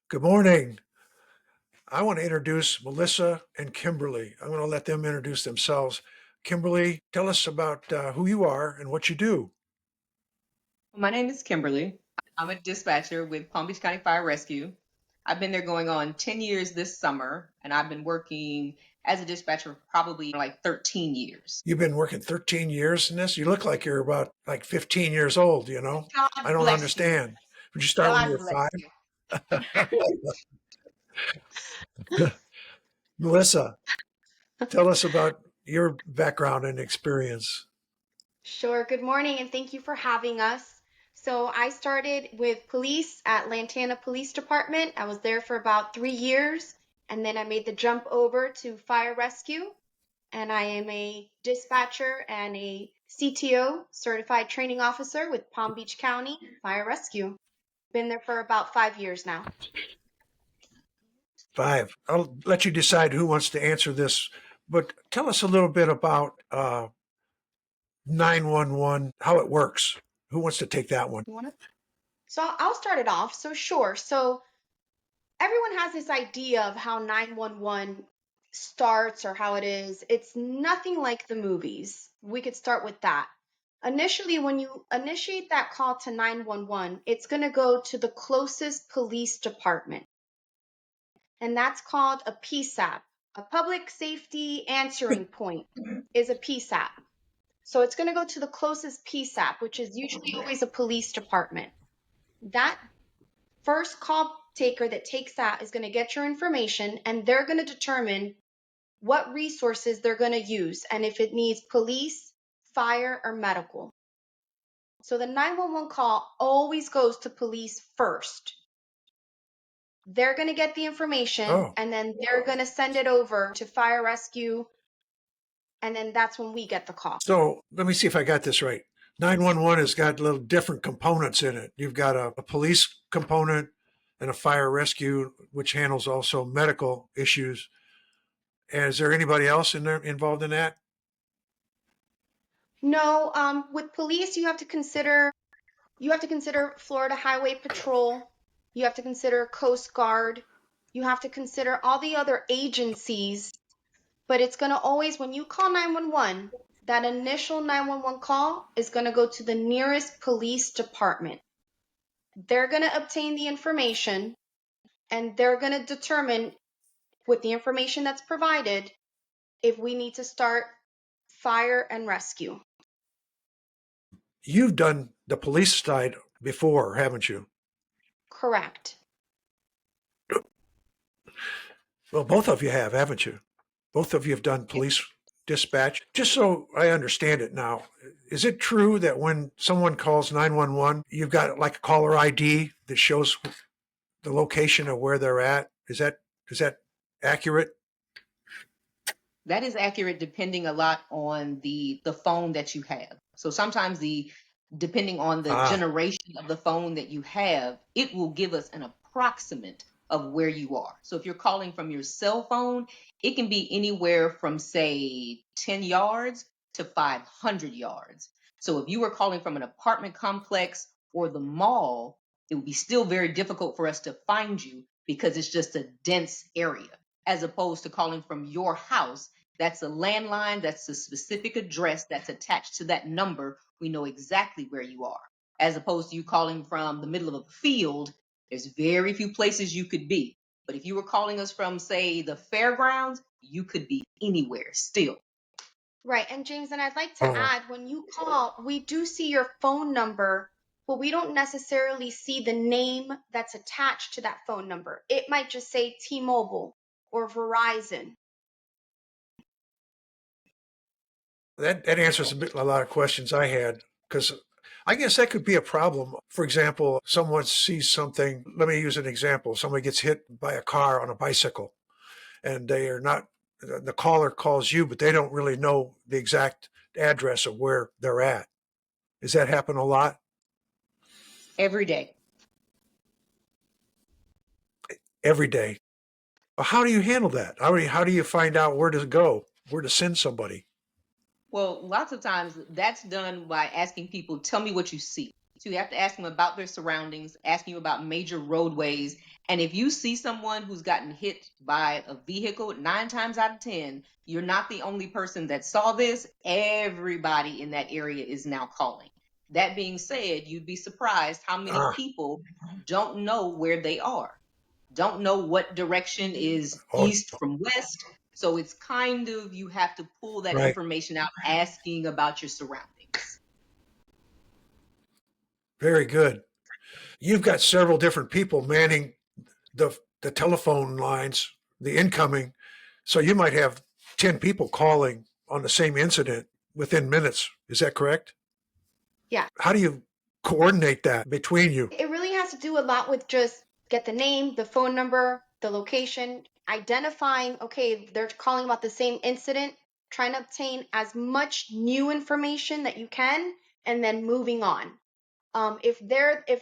Good morning. I want to introduce Melissa and Kimberly. I'm going to let them introduce themselves. Kimberly, tell us about who you are and what you do. My name is Kimberly. I'm a dispatcher with Palm Beach County Fire Rescue. I've been there going on 10 years this summer, and I've been working as a dispatcher for probably like 13 years. You've been working 13 years in this. You look like you're about like 15 years old, you know? I God don't bless you. understand. Would you start when you God were bless five? you. Melissa, tell us about your background and experience. Sure. Good morning, and thank you for having us. So, I started with police at Lantana Police Department. I was there for about 3 years, and then I made the jump over to fire rescue. And I am a dispatcher and a CTO, certified training officer with Palm Beach County Fire Rescue. Been there for about 5 years now. Five. I'll let you decide who wants to answer this, but tell us a little bit about 911, how it works. Who wants to take that one? You want to? So, I'll start it off. So, sure. So, everyone has this idea of how 911 starts or how it is. It's nothing like the movies. We could start with that. Initially, when you initiate that call to 911, it's going to go to the closest police department, and that's called a PSAP. A public safety answering point is a PSAP. So it's going to go to the closest PSAP, which is usually always a police department. That first call taker that takes that is going to get your information, and they're going to determine what resources they're going to use and if it needs police, fire, or medical. So the 911 call always goes to police first. They're going to get the information, Oh, and then they're going to send it over to fire rescue, and then that's when we get the call. so let me see if I got this right. 911 has got little different components in it. You've got a police component and a fire rescue, which handles also medical issues. And is there anybody else in there involved in that? No, with police, you have to consider Florida Highway Patrol. You have to consider Coast Guard. You have to consider all the other agencies. But it's going to always, when you call 911, that initial 911 call is going to go to the nearest police department. They're going to obtain the information, and they're going to determine, with the information that's provided, if we need to start fire and rescue. You've done the police side before, haven't you? Correct. Well, both of you have, haven't you? Both of you have done police dispatch. Just so I understand it now, is it true that when someone calls 911, you've got like a caller ID that shows the location of where they're at? Is that accurate? That is accurate depending a lot on the phone that you have. So sometimes depending on the Ah, generation of the phone that you have, it will give us an approximate of where you are. So if you're calling from your cell phone, it can be anywhere from say 10 yards to 500 yards. So if you were calling from an apartment complex or the mall, it would be still very difficult for us to find you because it's just a dense area, as opposed to calling from your house. That's a landline, that's a specific address that's attached to that number. We know exactly where you are. As opposed to you calling from the middle of a field, there's very few places you could be. But if you were calling us from, say, the fairgrounds, you could be anywhere still. Right. And James, and I'd like to oh, add, when you call, we do see your phone number, but we don't necessarily see the name that's attached to that phone number. It might just say T-Mobile or Verizon. that answers a lot of questions I had because I guess that could be a problem. For example, someone sees something. Let me use an example. Somebody gets hit by a car on a bicycle and they are not, the caller calls you, but they don't really know the exact address of where they're at. Does that happen a lot? Every day. Every day. How do you handle that? How do you find out where to go, where to send somebody? Well, lots of times that's done by asking people, tell me what you see. So you have to ask them about their surroundings, asking you about major roadways. And if you see someone who's gotten hit by a vehicle, 9 times out of 10, you're not the only person that saw this. Everybody in that area is now calling. That being said, you'd be surprised how many Ah, people don't know where they are, don't know what direction is oh, east from west. So it's kind of, you have to pull that right. information out, asking about your surroundings. Very good. You've got several different people manning the telephone lines, the incoming. So you might have 10 people calling on the same incident within minutes. Is that correct? Yeah. How do you coordinate that between you? It really has to do a lot with just get the name, the phone number, the location, identifying, okay, they're calling about the same incident, trying to obtain as much new information that you can, and then moving on. If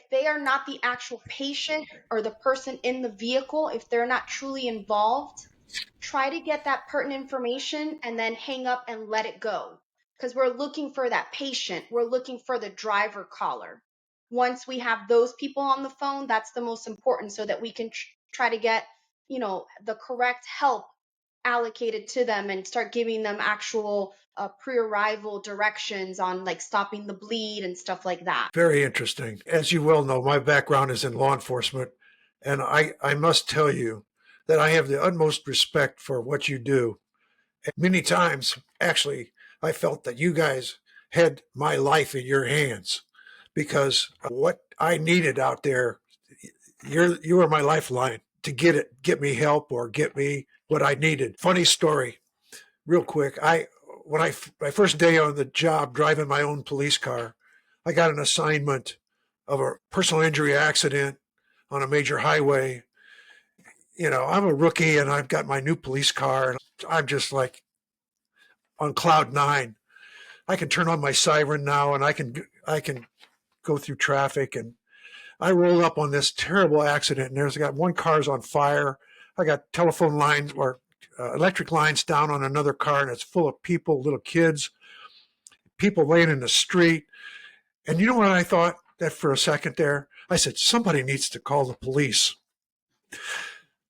they are not the actual patient or the person in the vehicle, if they're not truly involved, try to get that pertinent information and then hang up and let it go. Because we're looking for that patient, we're looking for the driver caller. Once we have those people on the phone, that's the most important, so that we can try to get, the correct help allocated to them and start giving them actual pre-arrival directions on like stopping the bleed and stuff like that. Very interesting. As you well know, my background is in law enforcement, and I must tell you that I have the utmost respect for what you do. And many times, actually, I felt that you guys had my life in your hands because what I needed out there, you were my lifeline to get me help or get me what I needed. Funny story, real quick. When my first day on the job driving my own police car, I got an assignment of a personal injury accident on a major highway. I'm a rookie and I've got my new police car and I'm just like on cloud nine. I can turn on my siren now and I can go through traffic. And I rolled up on this terrible accident and there's got one car's on fire. I got telephone lines or electric lines down on another car and it's full of people, little kids, people laying in the street. And you know what I thought that for a second there? I said, somebody needs to call the police.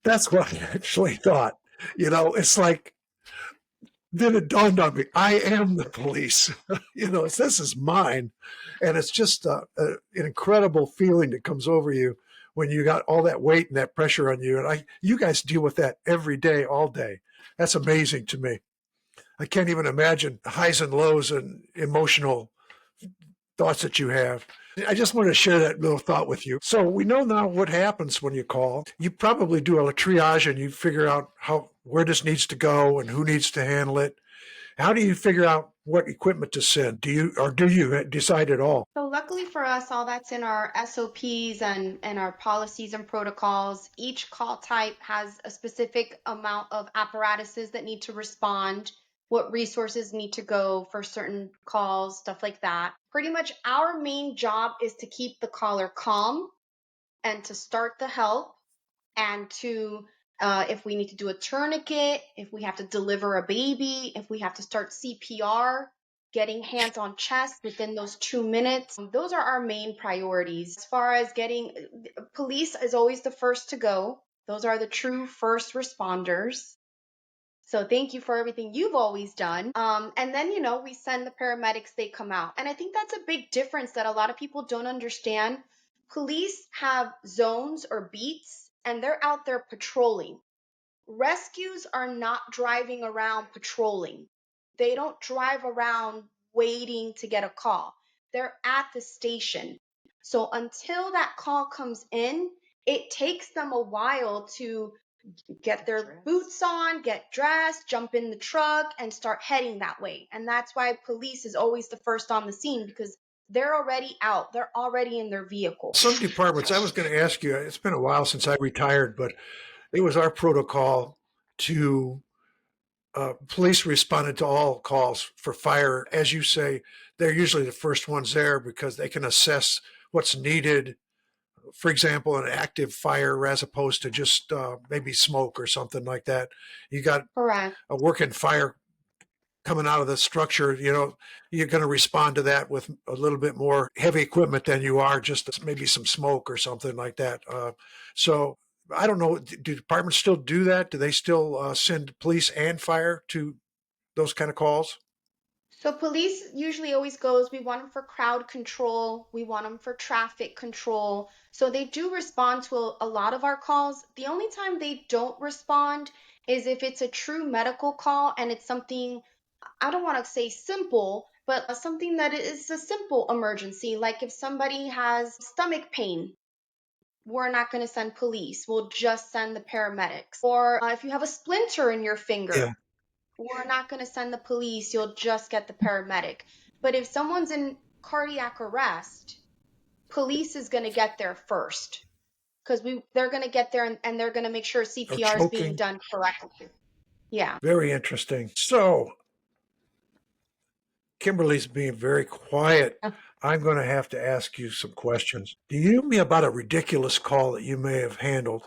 That's what I actually thought. It's like, then it dawned on me, I am the police. This is mine. And it's just an incredible feeling that comes over you when you got all that weight and that pressure on you. And you guys deal with that every day, all day. That's amazing to me. I can't even imagine the highs and lows and emotional thoughts that you have. I just want to share that little thought with you. So we know now what happens when you call. You probably do a triage and you figure out where this needs to go and who needs to handle it. How do you figure out what equipment to send? Do you decide at all? So luckily for us, all that's in our SOPs and our policies and protocols. Each call type has a specific amount of apparatuses that need to respond, what resources need to go for certain calls, stuff like that. Pretty much our main job is to keep the caller calm and to start the help and to if we need to do a tourniquet, if we have to deliver a baby, if we have to start CPR, getting hands on chest within those 2 minutes. Those are our main priorities. As far as getting, police is always the first to go. Those are the true first responders. So thank you for everything you've always done. And then, we send the paramedics, they come out. And I think that's a big difference that a lot of people don't understand. Police have zones or beats, and they're out there patrolling. Rescues are not driving around patrolling. They don't drive around waiting to get a call. They're at the station. So until that call comes in, it takes them a while to get their boots on, get dressed, jump in the truck, and start heading that way. And that's why police is always the first on the scene, because they're already out. They're already in their vehicle. Some departments, I was going to ask you, it's been a while since I retired, but it was our protocol to police responded to all calls for fire. As you say, they're usually the first ones there because they can assess what's needed. For example, an active fire as opposed to just maybe smoke or something like that. You got Correct. a working fire coming out of the structure, you're going to respond to that with a little bit more heavy equipment than you are just maybe some smoke or something like that. So I don't know. Do departments still do that? Do they still send police and fire to those kind of calls? So police usually always goes, we want them for crowd control, we want them for traffic control. So they do respond to a lot of our calls. The only time they don't respond is if it's a true medical call and it's something, I don't want to say simple, but something that is a simple emergency. Like if somebody has stomach pain, we're not going to send police. We'll just send the paramedics. Or if you have a splinter in your Yeah. finger, we're not going to send the police. You'll just get the paramedic. But if someone's in cardiac arrest, police is going to get there first because they're going to get there and they're going to make sure Or CPR is being choking. done correctly. Yeah. Very interesting. So Kimberly's being very quiet. I'm going to have to ask you some questions. Can you tell me about a ridiculous call that you may have handled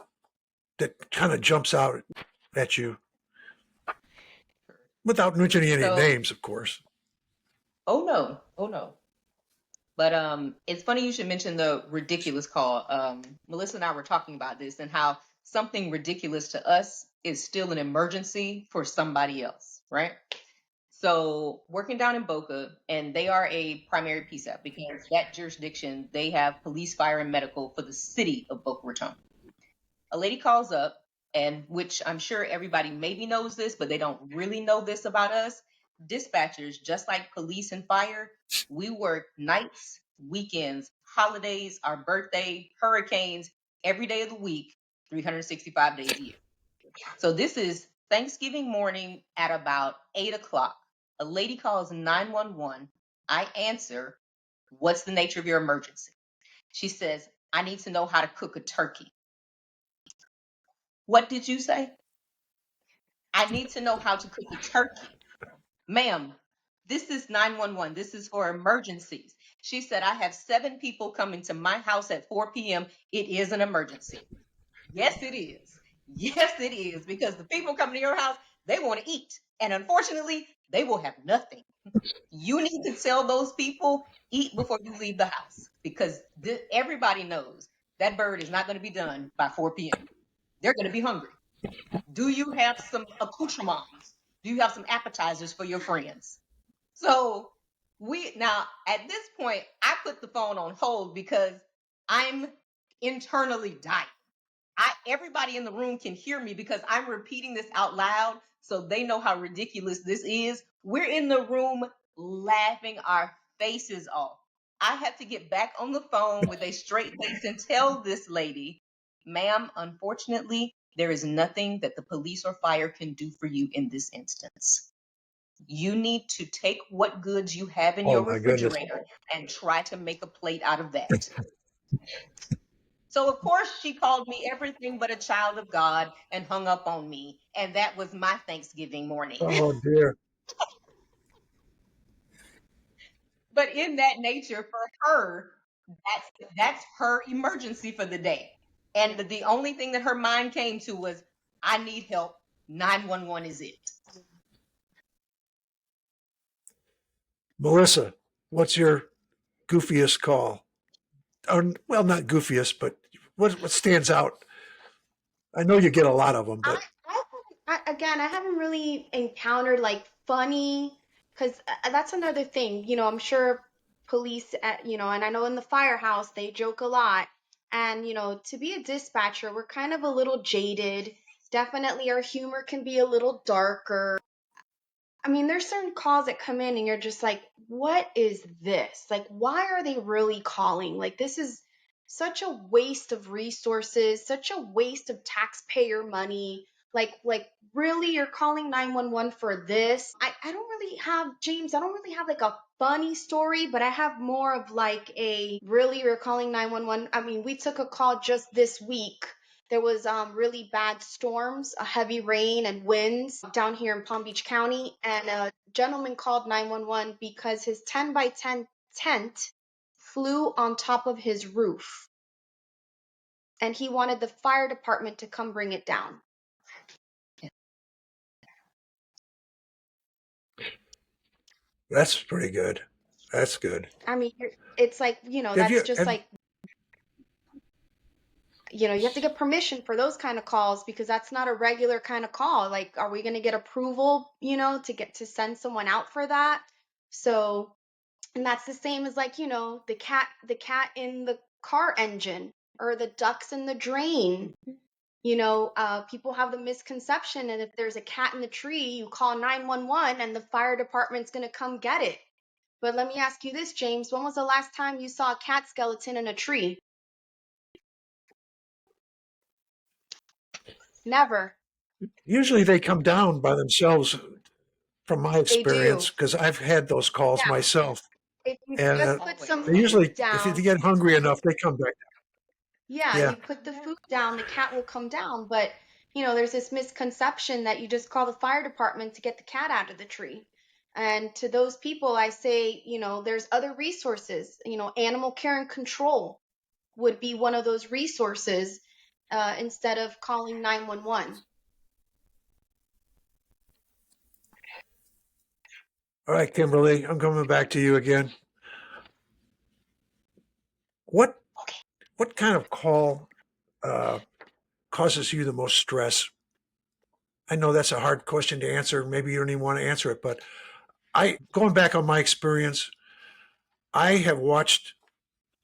that kind of jumps out at you without mentioning any So, names, of course? oh no, oh no. But it's funny you should mention the ridiculous call. Melissa and I were talking about this and how something ridiculous to us is still an emergency for somebody else, right? So working down in Boca, and they are a primary PSAP because that jurisdiction, they have police, fire, and medical for the city of Boca Raton. A lady calls up, and which I'm sure everybody maybe knows this, but they don't really know this about us. Dispatchers, just like police and fire, we work nights, weekends, holidays, our birthday, hurricanes, every day of the week, 365 days a year. So this is Thanksgiving morning at about 8 o'clock. A lady calls 911. I answer, "What's the nature of your emergency?" She says, "I need to know how to cook a turkey." What did you say? I need to know how to cook a turkey. Ma'am, this is 911. This is for emergencies. She said, "I have 7 people coming to my house at 4 p.m. It is an emergency." Yes, it is. Yes, it is. Because the people coming to your house, they want to eat. And unfortunately, they will have nothing. You need to tell those people, eat before you leave the house. Because everybody knows that bird is not going to be done by 4 p.m. They're going to be hungry. Do you have some accoutrements? Do you have some appetizers for your friends? So we now at this point, I put the phone on hold because I'm internally dying. Everybody in the room can hear me because I'm repeating this out loud so they know how ridiculous this is. We're in the room laughing our faces off. I had to get back on the phone with a straight face and tell this lady, "Ma'am, unfortunately, there is nothing that the police or fire can do for you in this instance. You need to take what goods you have in Oh your my goodness. refrigerator and try to make a plate out of that." So of course she called me everything but a child of God and hung up on me. And that was my Thanksgiving morning. Oh dear. But in that nature, for her, that's her emergency for the day. And the only thing that her mind came to was, "I need help. 911 is it." Melissa, what's your goofiest call? Or, well, not goofiest, but what stands out? I know you get a lot of them, I, but again, I haven't really encountered like funny, because that's another thing. I'm sure police, and I know in the firehouse they joke a lot. And to be a dispatcher, we're kind of a little jaded. Definitely, our humor can be a little darker. I mean, there's certain calls that come in and you're just like, what is this? Like, why are they really calling? Like, this is such a waste of resources, such a waste of taxpayer money. Like really, you're calling 911 for this? I don't really have, James, I don't really have like a funny story, but I have more of like a really, you're calling 911. I mean, we took a call just this week. There was really bad storms, heavy rain and winds down here in Palm Beach County, and a gentleman called 911 because his 10 by 10 tent flew on top of his roof, and he wanted the fire department to come bring it down. That's pretty good. That's good. I mean, it's like, Have that's you? just like, you have to get permission for those kind of calls because that's not a regular kind of call. Like, are we going to get approval, to send someone out for that? So, and that's the same as like, the cat in the car engine or the ducks in the drain. People have the misconception, and if there's a cat in the tree, you call 911 and the fire department's going to come get it. But let me ask you this, James. When was the last time you saw a cat skeleton in a tree? Never. Usually they come down by themselves, from my They do. experience, because I've had those calls Yeah. myself. If you And just put Always. some they food usually, if you down, get hungry enough, they come back. yeah, Yeah. you put the food down, the cat will come down. But, there's this misconception that you just call the fire department to get the cat out of the tree. And to those people, I say, there's other resources. Animal care and control would be one of those resources instead of calling 911. All right, Kimberly, I'm coming back to you again. What what kind of call uh, causes you the most stress? I know that's a hard question to answer. Maybe you don't even want to answer it, but going back on my experience, I have watched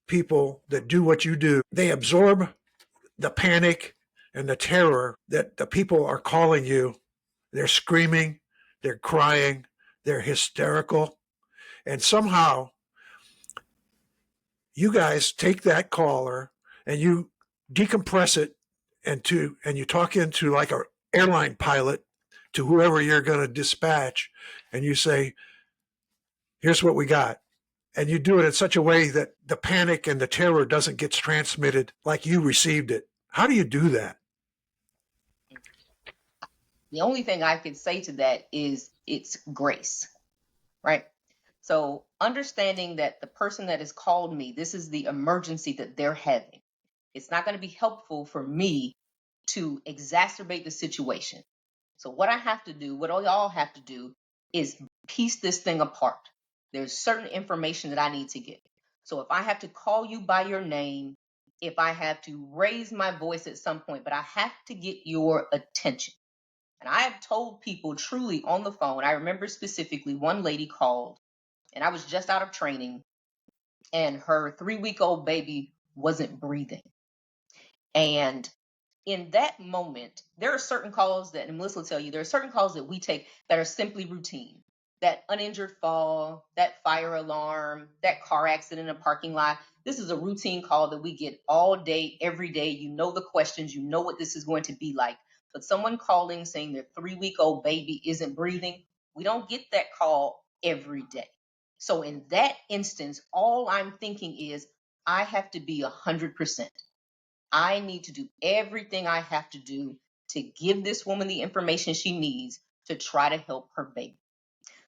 people that do what you do. They absorb the panic and the terror that the people are calling you. They're screaming, they're crying, they're hysterical. And somehow you guys take that caller and you decompress it and you talk into like a airline pilot to whoever you're going to dispatch, and you say, here's what we got. And you do it in such a way that the panic and the terror doesn't get transmitted like you received it. How do you do that? The only thing I could say to that is it's grace, right? So understanding that the person that has called me, this is the emergency that they're having. It's not going to be helpful for me to exacerbate the situation. So what I have to do, what we all have to do, is piece this thing apart. There's certain information that I need to get. So if I have to call you by your name, if I have to raise my voice at some point, but I have to get your attention. And I have told people truly on the phone. I remember specifically one lady called, and I was just out of training, and her 3-week-old baby wasn't breathing. And in that moment, there are certain calls that, and Melissa will tell you, there are certain calls that we take that are simply routine. That uninjured fall, that fire alarm, that car accident in a parking lot. This is a routine call that we get all day, every day. You know the questions, you know what this is going to be like. But someone calling saying their 3-week-old baby isn't breathing, we don't get that call every day. So in that instance, all I'm thinking is I have to be 100%. I need to do everything I have to do to give this woman the information she needs to try to help her baby.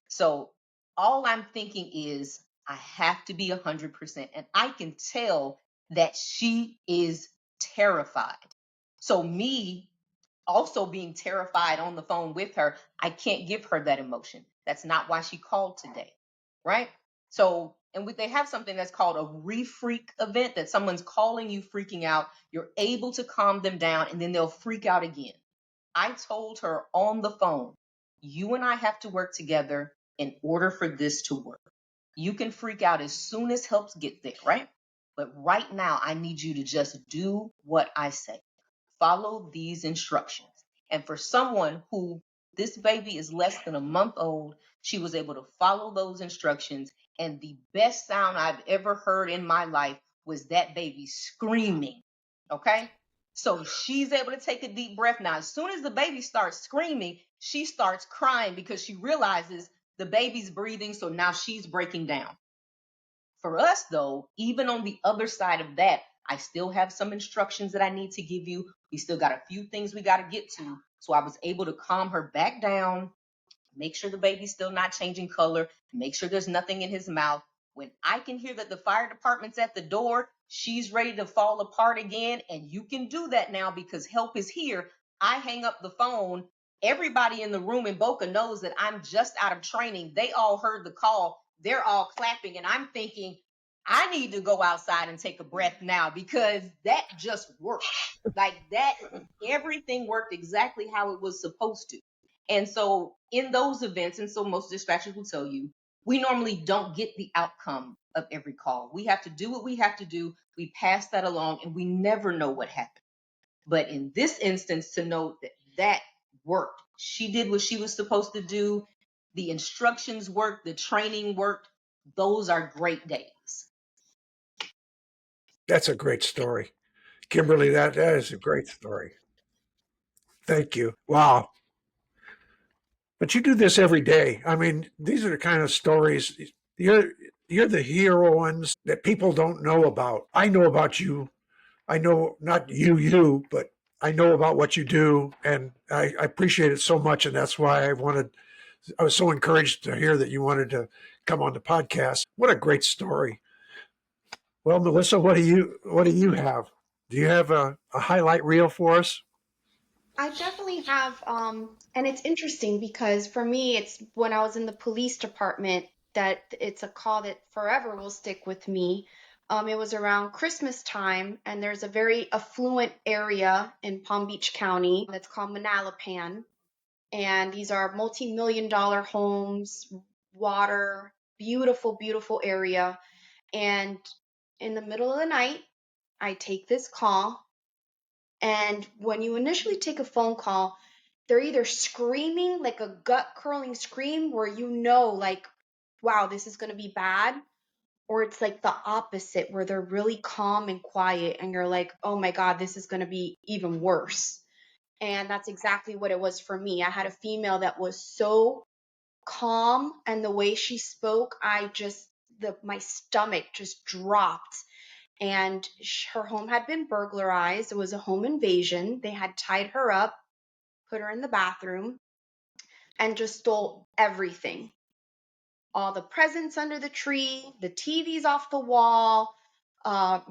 So all I'm thinking is I have to be 100%. And I can tell that she is terrified. So me also being terrified on the phone with her, I can't give her that emotion. That's not why she called today, right? So, and they have something that's called a refreak event, that someone's calling you freaking out. You're able to calm them down and then they'll freak out again. I told her on the phone, you and I have to work together in order for this to work. You can freak out as soon as helps get there, right? But right now, I need you to just do what I say. Follow these instructions. And for someone who this baby is less than a month old, she was able to follow those instructions. And the best sound I've ever heard in my life was that baby screaming. Okay? So she's able to take a deep breath now. As soon as the baby starts screaming, she starts crying because she realizes the baby's breathing. So now she's breaking down. For us, though, even on the other side of that, I still have some instructions that I need to give you. We still got a few things we got to get to. So I was able to calm her back down, make sure the baby's still not changing color, make sure there's nothing in his mouth. When I can hear that the fire department's at the door, she's ready to fall apart again. And you can do that now because help is here. I hang up the phone Everybody in the room in Boca knows that I'm just out of training. They all heard the call. They're all clapping. And I'm thinking, I need to go outside and take a breath now because that just worked. Like that, everything worked exactly how it was supposed to. And so in those events, and so most dispatchers will tell you, we normally don't get the outcome of every call. We have to do what we have to do. We pass that along and we never know what happened. But in this instance, to know that that worked, she did what she was supposed to do. The instructions worked, the training worked. Those are great days. That's a great story. Kimberly, that is a great story. Thank you. Wow. But you do this every day. I mean, these are the kind of stories you're you're the hero ones that people don't know about. I know about you. I know not you, but I know about what you do, and I appreciate it so much, and that's why I was so encouraged to hear that you wanted to come on the podcast. What a great story. Well, Melissa, what do you have? Do you have a highlight reel for us? I definitely have, and it's interesting because for me, it's when I was in the police department that it's a call that forever will stick with me. It was around Christmas time, and there's a very affluent area in Palm Beach County that's called Manalapan. And these are multi-million dollar homes, water, beautiful, beautiful area. And in the middle of the night, I take this call. And when you initially take a phone call, they're either screaming like a gut curling scream where you know, like, wow, this is going to be bad. Or it's like the opposite where they're really calm and quiet and you're like, oh my God, this is going to be even worse. And that's exactly what it was for me. I had a female that was so calm, and the way she spoke, my stomach just dropped. And her home had been burglarized. It was a home invasion. They had tied her up, put her in the bathroom, and just stole everything. All the presents under the tree, the TVs off the wall,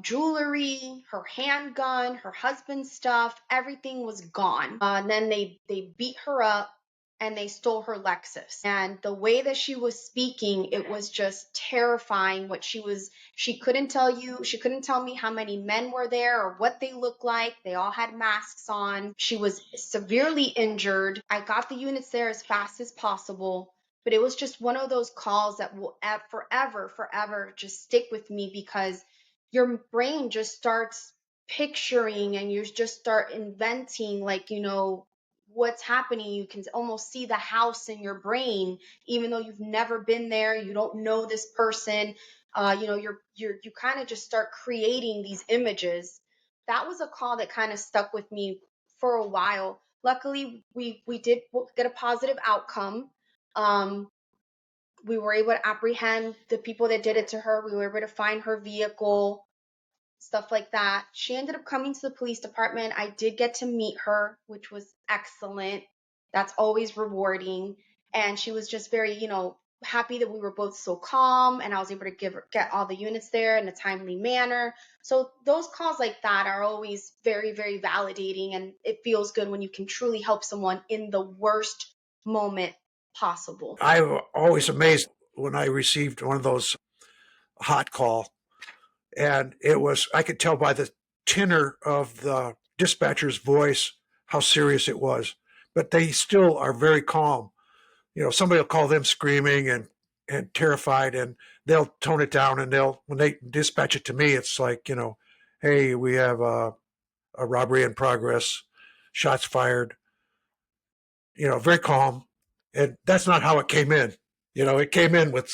jewelry, her handgun, her husband's stuff, everything was gone. And then they beat her up and they stole her Lexus. And the way that she was speaking, it was just terrifying. She couldn't tell me how many men were there or what they looked like. They all had masks on. She was severely injured. I got the units there as fast as possible. But it was just one of those calls that will forever, forever just stick with me because your brain just starts picturing and you just start inventing, like, what's happening. You can almost see the house in your brain, even though you've never been there. You don't know this person. You kind of just start creating these images. That was a call that kind of stuck with me for a while. Luckily, we did get a positive outcome. um, we were able to apprehend the people that did it to her. We were able to find her vehicle, stuff like that. She ended up coming to the police department. I did get to meet her, which was excellent. That's always rewarding. And she was just very, happy that we were both so calm and I was able to get all the units there in a timely manner. So those calls like that are always very, very validating, and it feels good when you can truly help someone in the worst moment possible. I'm always amazed when I received one of those hot call, and I could tell by the tenor of the dispatcher's voice how serious it was, but they still are very calm. Somebody will call them screaming and terrified, and they'll tone it down, and when they dispatch it to me, it's like, hey, we have a robbery in progress, shots fired, very calm. And that's not how it came in. It came in with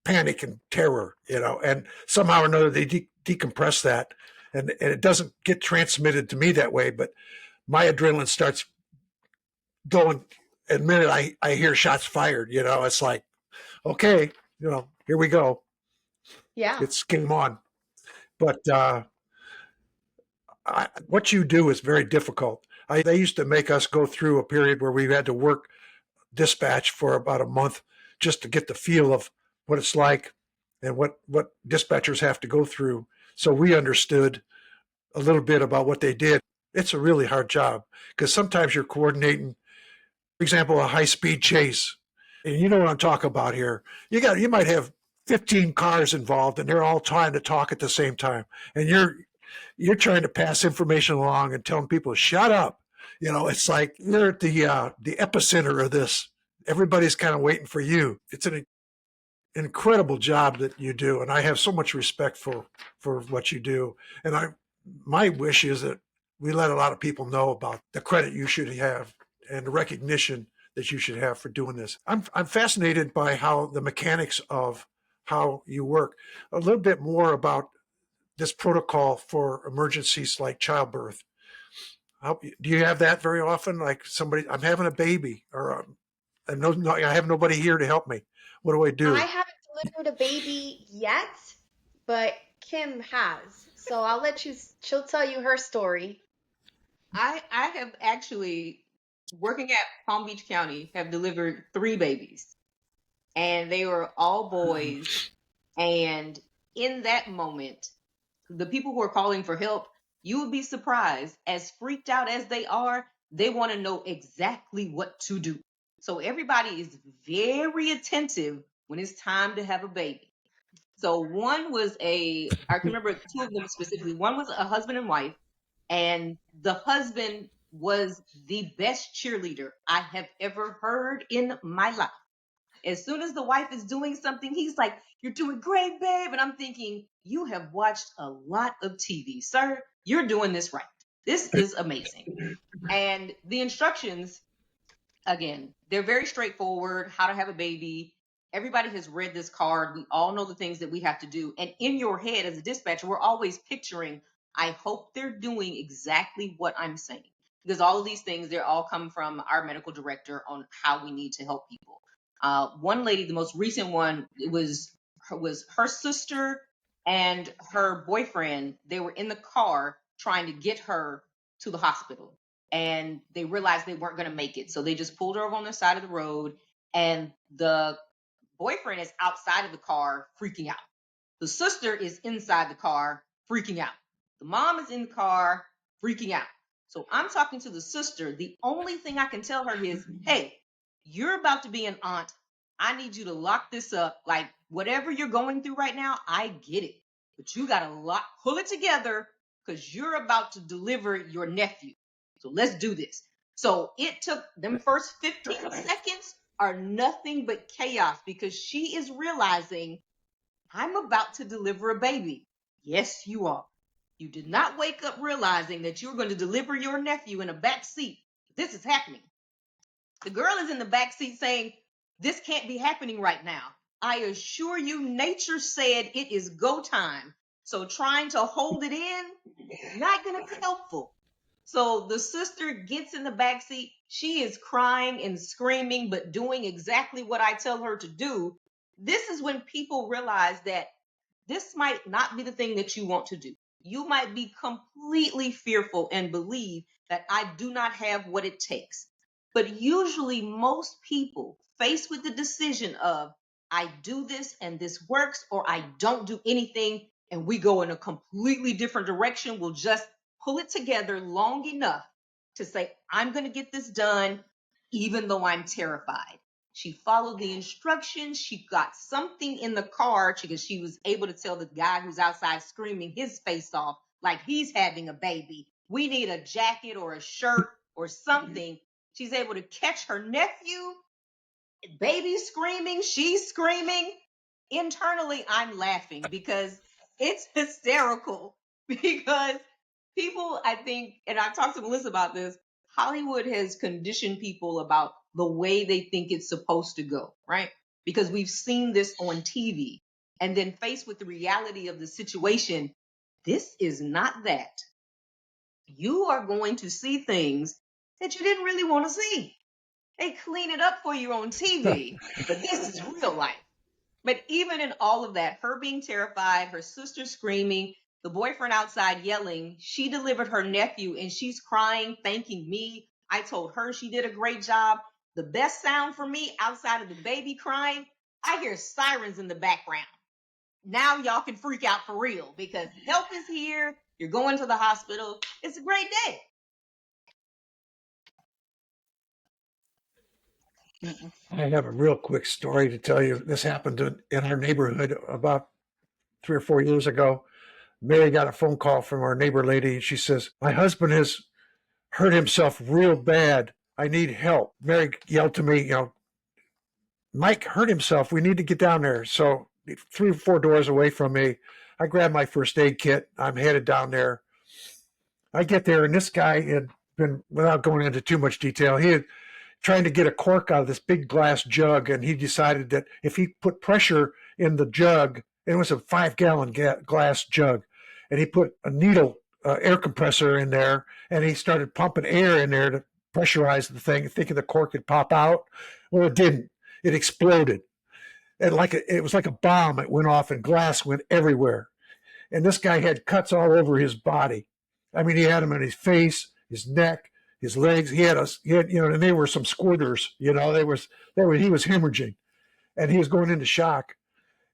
panic and terror, and somehow or another they decompress that, and it doesn't get transmitted to me that way, but my adrenaline starts going. And the minute I hear shots fired, it's like, okay, here we go. Yeah. It's game on. But what you do is very difficult. They used to make us go through a period where we had to work dispatch for about a month just to get the feel of what it's like and what dispatchers have to go through. So we understood a little bit about what they did. It's a really hard job because sometimes you're coordinating, for example, a high speed chase. And you know what I'm talking about here. You might have 15 cars involved and they're all trying to talk at the same time. And you're trying to pass information along and telling people, shut up. It's like you're at the epicenter of this. Everybody's kind of waiting for you. It's an incredible job that you do, and I have so much respect for what you do. And my wish is that we let a lot of people know about the credit you should have and the recognition that you should have for doing this. I'm fascinated by how the mechanics of how you work. A little bit more about this protocol for emergencies like childbirth. Do you have that very often? Like somebody, I'm having a baby, or I have nobody here to help me. What do I I do? haven't delivered a baby yet, but Kim has. So I'll let you, she'll tell you her story. I have actually, working at Palm Beach County, have delivered 3 babies, and they were all boys. And in that moment, the people who are calling for help, you would be surprised. As freaked out as they want to know exactly what to do. So everybody is very attentive when it's time to have a baby. So I can remember 2 of them specifically. One was a husband and wife, and the husband was the best cheerleader I have ever heard in my life. As soon as the wife is doing something, he's like, "You're doing great, babe." And I'm thinking, "You have watched a lot of TV, sir. You're doing this right. This is amazing." And the instructions, again, they're very straightforward. How to have a baby. Everybody has read this card. We all know the things that we have to do. And in your head, as a dispatcher, we're always picturing, I hope they're doing exactly what I'm saying. Because all of these things, they're all come from our medical director on how we need to help people. One lady, the most recent one, was her sister and her boyfriend. They were in the car trying to get her to the hospital, and they realized they weren't going to make it. So they just pulled her over on the side of the road, and the boyfriend is outside of the car freaking out. The sister is inside the car freaking out. The mom is in the car freaking out. So I'm talking to the sister. The only thing I can tell her is, "Hey, you're about to be an aunt. I need you to lock this up. Like, whatever you're going through right now, I get it. But you got to pull it together because you're about to deliver your nephew. So let's do this." So it took them first 15 seconds are nothing but chaos because she is realizing, I'm about to deliver a baby. Yes, you are. You did not wake up realizing that you're going to deliver your nephew in a back seat. This is happening. The girl is in the back seat saying, "This can't be happening right now. I assure you, nature said it is go time. So trying to hold it in, not going to be helpful." So the sister gets in the back seat. She is crying and screaming, but doing exactly what I tell her to do. This is when people realize that this might not be the thing that you want to do. You might be completely fearful and believe that I do not have what it takes. But usually, most people, faced with the decision of, I do this and this works, or I don't do anything and we go in a completely different direction, will just pull it together long enough to say, I'm going to get this done, even though I'm terrified. She followed the instructions. She got something in the car because she was able to tell the guy who's outside screaming his face off like he's having a baby, "We need a jacket or a shirt or something." She's able to catch her nephew, baby screaming, she's screaming. Internally, I'm laughing because it's hysterical. Because people, I think, and I've talked to Melissa about this, Hollywood has conditioned people about the way they think it's supposed to go, right? Because we've seen this on TV. And then faced with the reality of the situation, this is not that. You are going to see things that you didn't really want to see. They clean it up for you on TV, but this is real life. But even in all of that, her being terrified, her sister screaming, the boyfriend outside yelling, she delivered her nephew and she's crying, thanking me. I told her she did a great job. The best sound for me outside of the baby crying, I hear sirens in the background. Now y'all can freak out for real because help is here. You're going to the hospital. It's a great day. Mm-mm. I have a real quick story to tell you. This happened in our neighborhood about 3 or 4 years ago. Mary got a phone call from our neighbor lady, and she says, "My husband has hurt himself real bad. I need help." Mary yelled to me, "Mike hurt himself. We need to get down there." So 3 or 4 doors away from me, I grabbed my first aid kit. I'm headed down there. I get there, and this guy had been, without going into too much detail, he had trying to get a cork out of this big glass jug, and he decided that if he put pressure in the jug, it was a 5 gallon glass jug, and he put a needle air compressor in there, and he started pumping air in there to pressurize the thing, thinking the cork could pop out. Well, it didn't. It exploded, and it was like a bomb. It went off, and glass went everywhere. And this guy had cuts all over his body. I mean, he had them on his face, his neck, his legs. And they were some squirters. He was hemorrhaging, and he was going into shock.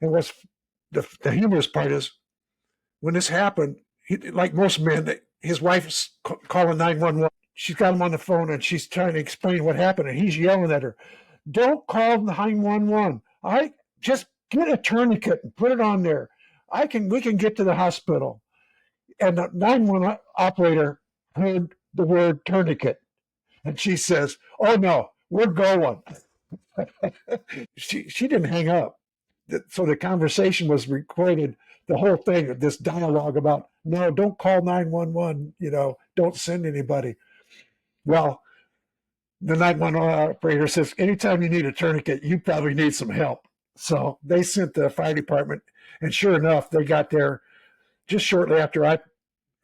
And what's the humorous part is when this happened, like most men, his wife's calling 911. She's got him on the phone, and she's trying to explain what happened, and he's yelling at her, "Don't call 911. I just get a tourniquet and put it on there. We can get to the hospital." And the 911 operator heard the word tourniquet, and she says, "Oh no, we're going." She didn't hang up. So the conversation was recorded, the whole thing, this dialogue about, no, don't call 911, don't send anybody. Well, the 911 operator says, anytime you need a tourniquet, you probably need some help. So they sent the fire department, and sure enough, they got there just shortly after I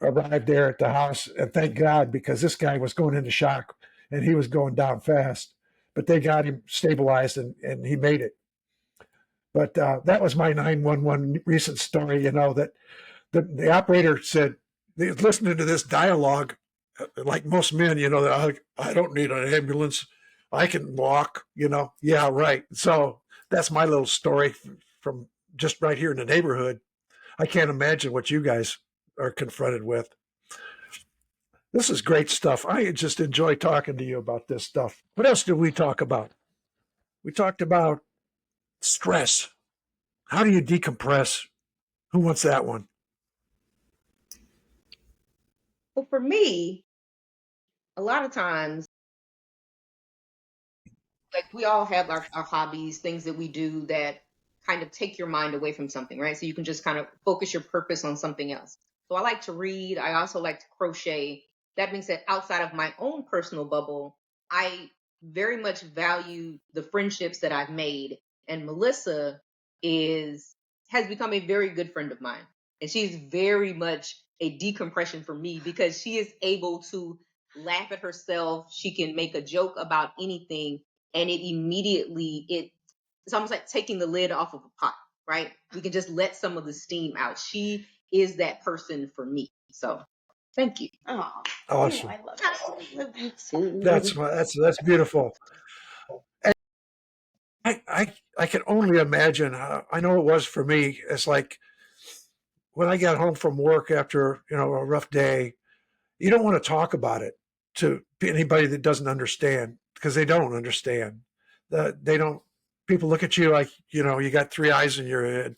arrived there at the house. And thank God, because this guy was going into shock and he was going down fast. But they got him stabilized, and he made it. But that was my 911 recent story, that the operator said, listening to this dialogue, like most men, I don't need an ambulance. I can walk, Yeah, right. So that's my little story from just right here in the neighborhood. I can't imagine what you guys are confronted with. This is great stuff. I just enjoy talking to you about this stuff. What else did we talk about? We talked about stress. How do you decompress? Who wants that one? Well, for me, a lot of times, like we all have our hobbies, things that we do that kind of take your mind away from something, right? So you can just kind of focus your purpose on something else. So I like to read. I also like to crochet. That being said, outside of my own personal bubble, I very much value the friendships that I've made. And Melissa is has become a very good friend of mine. And she's very much a decompression for me because she is able to laugh at herself. She can make a joke about anything, and it's almost like taking the lid off of a pot, right? We can just let some of the steam out. She is that person for me. So thank you. Oh, Awesome. I love you too. That's beautiful. I can only imagine. I know it was for me. It's like when I got home from work after a rough day. You don't want to talk about it to anybody that doesn't understand, because they don't understand. They don't. People look at you like you got three eyes in your head.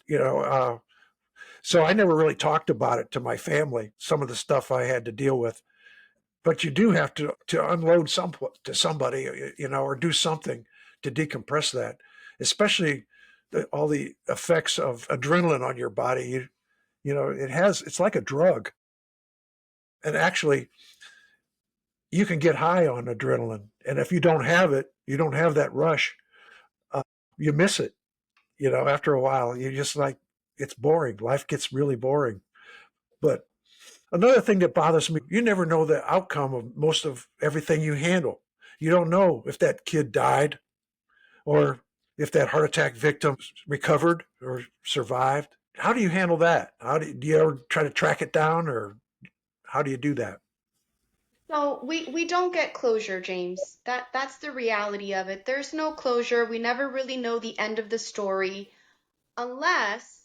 So I never really talked about it to my family. Some of the stuff I had to deal with, but you do have to unload to somebody, or do something to decompress that, especially all the effects of adrenaline on your body. It's like a drug, and actually you can get high on adrenaline, and if you don't have it, you don't have that rush. Uh, you miss it. After a while, you just like, it's boring. Life gets really boring. But another thing that bothers me, you never know the outcome of most of everything you handle. You don't know if that kid died, or if that heart attack victim recovered or survived. How do you handle that? Do you ever try to track it down, or how do you do that? So we don't get closure, James. That's the reality of it. There's no closure. We never really know the end of the story unless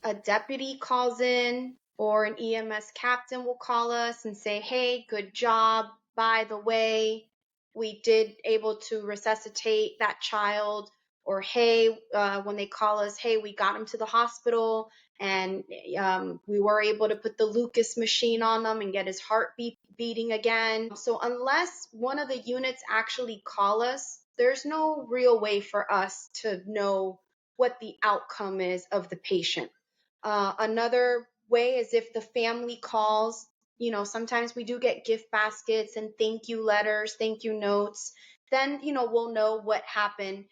a deputy calls in or an EMS captain will call us and say, "Hey, good job. By the way, we did able to resuscitate that child, or hey, when they call us, hey, we got him to the hospital, and we were able to put the Lucas machine on them and get his heartbeat beating again. So unless one of the units actually call us, there's no real way for us to know what the outcome is of the patient. Another way is if the family calls. Sometimes we do get gift baskets and thank you letters, thank you notes. Then, we'll know what happened.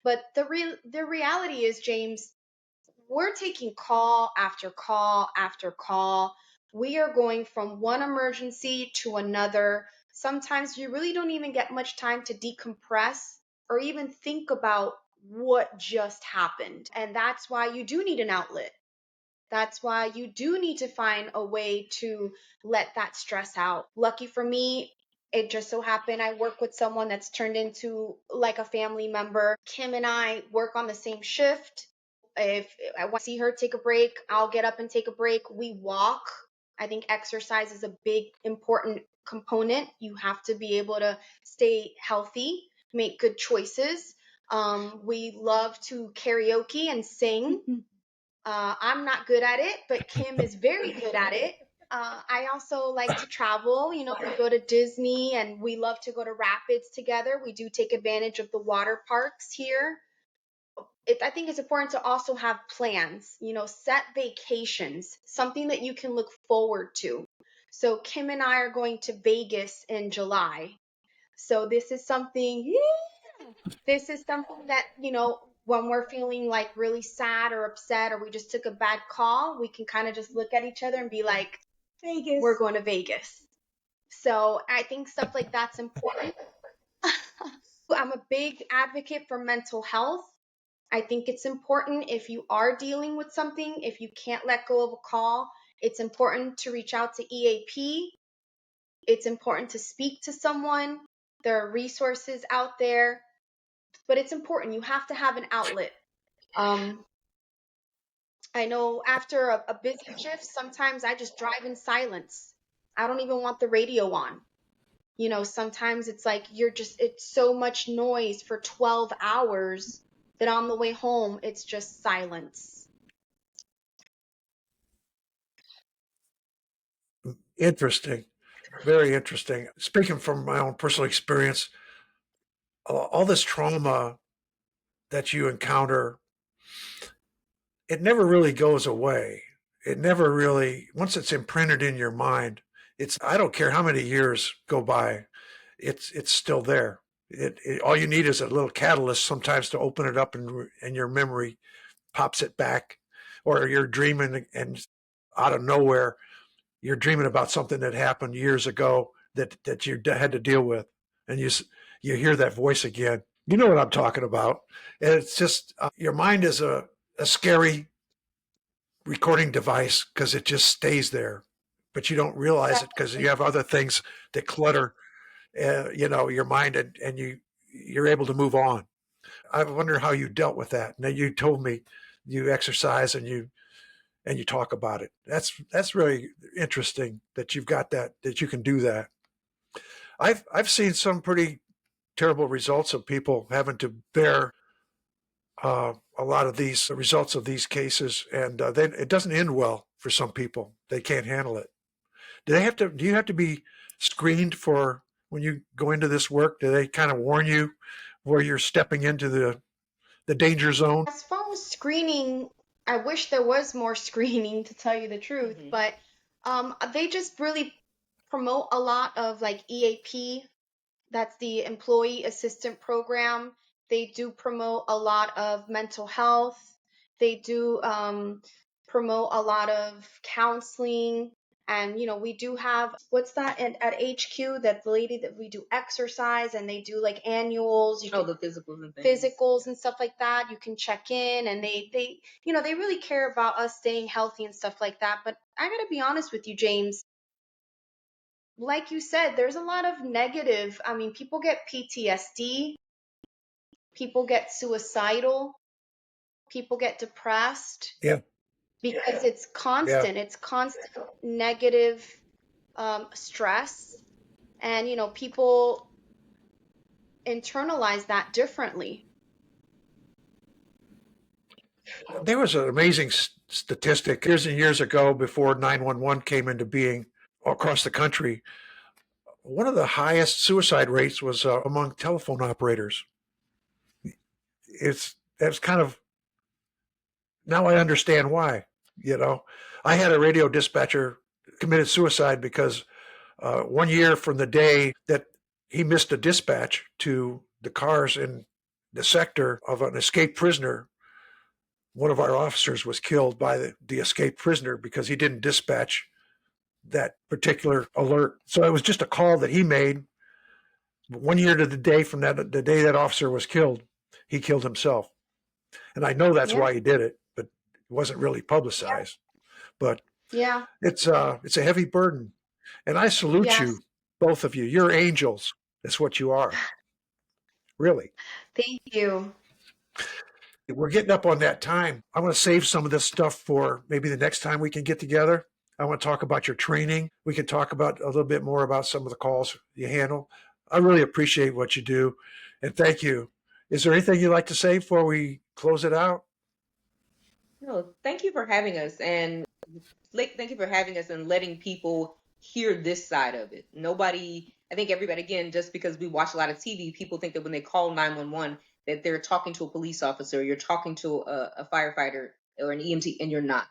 But the reality is, James, we're taking call after call after call. We are going from one emergency to another. Sometimes you really don't even get much time to decompress or even think about what just happened. And that's why you do need an outlet. That's why you do need to find a way to let that stress out. Lucky for me, it just so happened I work with someone that's turned into like a family member. Kim and I work on the same shift. If I want to see her take a break, I'll get up and take a break. We walk. I think exercise is a big, important component. You have to be able to stay healthy, make good choices. We love to karaoke and sing. I'm not good at it, but Kim is very good at it. I also like to travel. We go to Disney and we love to go to Rapids together. We do take advantage of the water parks here. I think it's important to also have plans, set vacations, something that you can look forward to. So Kim and I are going to Vegas in July. So this is something that, when we're feeling like really sad or upset, or we just took a bad call, we can kind of just look at each other and be like, Vegas. we're going to Vegas. So I think stuff like that's important. I'm a big advocate for mental health. I think it's important, if you are dealing with something, if you can't let go of a call, it's important to reach out to EAP. It's important to speak to someone. There are resources out there, but it's important. You have to have an outlet. I know after a busy shift, sometimes I just drive in silence. I don't even want the radio on. Sometimes it's like it's so much noise for 12 hours that on the way home, it's just silence. Interesting. Very interesting. Speaking from my own personal experience, all this trauma that you encounter, it never really goes away. It never really, once it's imprinted in your mind, I don't care how many years go by, it's still there. All you need is a little catalyst sometimes to open it up, and your memory pops it back, or you're dreaming and out of nowhere, you're dreaming about something that happened years ago that you had to deal with, and you hear that voice again. You know what I'm talking about. And it's just your mind is a scary recording device because it just stays there, but you don't realize it because you have other things that clutter, your mind, and you're able to move on. I wonder how you dealt with that. Now you told me you exercise and you talk about it. That's really interesting that you've got that you can do that. I've seen some pretty terrible results of people having to bear a lot of these results of these cases, and then it doesn't end well for some people. They can't handle it. Do you have to be screened for when you go into this work? Do they kind of warn you where you're stepping into the danger zone? As far as screening, I wish there was more screening, to tell you the truth, but they just really promote a lot of like EAP. That's the Employee Assistant Program. They do promote a lot of mental health. They do promote a lot of counseling. And, we do have, what's that at HQ, that the lady that we do exercise, and they do like annuals. The physicals and things. Physicals and stuff like that. You can check in, and they really care about us staying healthy and stuff like that. But I got to be honest with you, James, like you said, there's a lot of negative. I mean, people get PTSD, people get suicidal, people get depressed. Yeah. Because it's constant. Yeah. It's constant negative stress. And, people internalize that differently. There was an amazing statistic years and years ago before 911 came into being across the country. One of the highest suicide rates was among telephone operators. That's kind of, now I understand why. You know, I had a radio dispatcher committed suicide because 1 year from the day that he missed a dispatch to the cars in the sector of an escaped prisoner, one of our officers was killed by the escaped prisoner because he didn't dispatch that particular alert. So it was just a call that he made. 1 year to the day from the day that officer was killed, he killed himself. And I know that's Yeah. why he did it, but it wasn't really publicized. But Yeah. it's a heavy burden. And I salute Yes. you, both of you. You're angels. That's what you are. Really. Thank you. We're getting up on that time. I want to save some of this stuff for maybe the next time we can get together. I want to talk about your training. We can talk about a little bit more about some of the calls you handle. I really appreciate what you do. And thank you. Is there anything you'd like to say before we close it out? No, thank you for having us, and thank you for having us and letting people hear this side of it. Nobody, I think everybody, again, just because we watch a lot of TV, people think that when they call 911 that they're talking to a police officer, you're talking to a firefighter or an EMT, and you're not.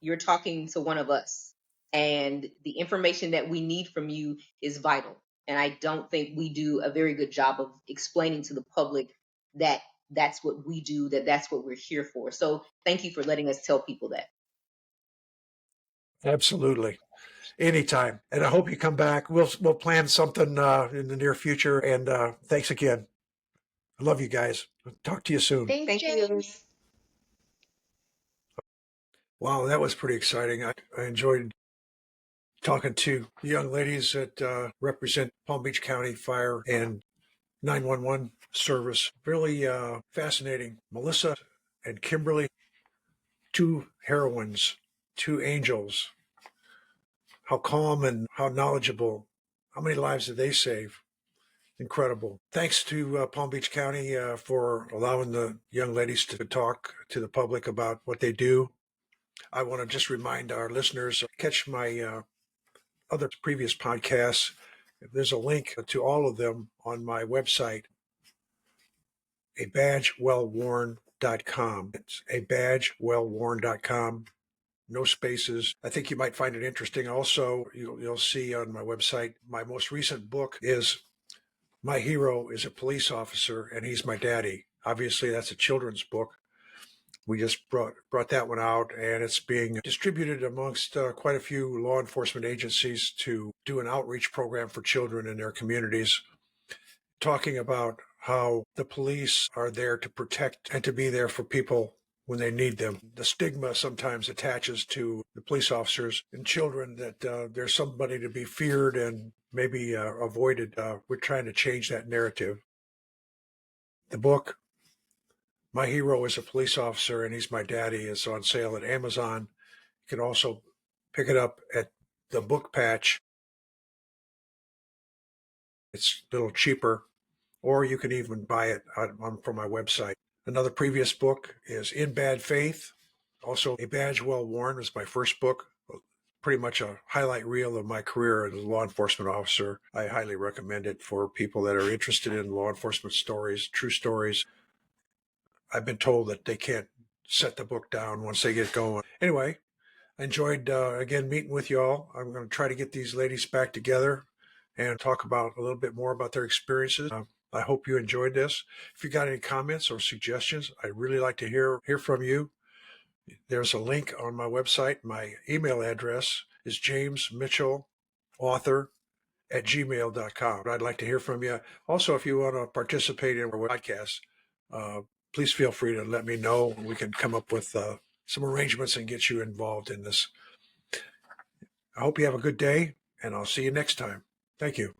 You're talking to one of us. And the information that we need from you is vital. And I don't think we do a very good job of explaining to the public that that's what we do, that's what we're here for. So thank you for letting us tell people that. Absolutely. Anytime. And I hope you come back. We'll plan something in the near future. And thanks again. I love you guys. Talk to you soon. Thanks, Thank you. James. Wow, that was pretty exciting. I enjoyed talking to the young ladies that represent Palm Beach County Fire and 911 service. Really fascinating. Melissa and Kimberly, two heroines, two angels. How calm and how knowledgeable. How many lives did they save? Incredible. Thanks to Palm Beach County for allowing the young ladies to talk to the public about what they do. I want to just remind our listeners, catch my other previous podcasts. There's a link to all of them on my website, abadgewellworn.com. It's abadgewellworn.com. No spaces. I think you might find it interesting. Also, you'll see on my website, my most recent book is My Hero is a Police Officer and He's My Daddy. Obviously, that's a children's book. We just brought that one out, and it's being distributed amongst quite a few law enforcement agencies to do an outreach program for children in their communities, talking about how the police are there to protect and to be there for people when they need them. The stigma sometimes attaches to the police officers and children that there's somebody to be feared and maybe avoided. We're trying to change that narrative. The book, My Hero is a Police Officer and He's My Daddy, is on sale at Amazon. You can also pick it up at the Book Patch. It's a little cheaper, or you can even buy it from my website. Another previous book is In Bad Faith. Also, A Badge Well Worn was my first book, pretty much a highlight reel of my career as a law enforcement officer. I highly recommend it for people that are interested in law enforcement stories, true stories. I've been told that they can't set the book down once they get going. Anyway, I enjoyed, again, meeting with you all. I'm going to try to get these ladies back together and talk about a little bit more about their experiences. I hope you enjoyed this. If you got any comments or suggestions, I'd really like to hear from you. There's a link on my website. My email address is jamesmitchellauthor@gmail.com. I'd like to hear from you. Also, if you want to participate in our podcast, please feel free to let me know. We can come up with some arrangements and get you involved in this. I hope you have a good day, and I'll see you next time. Thank you.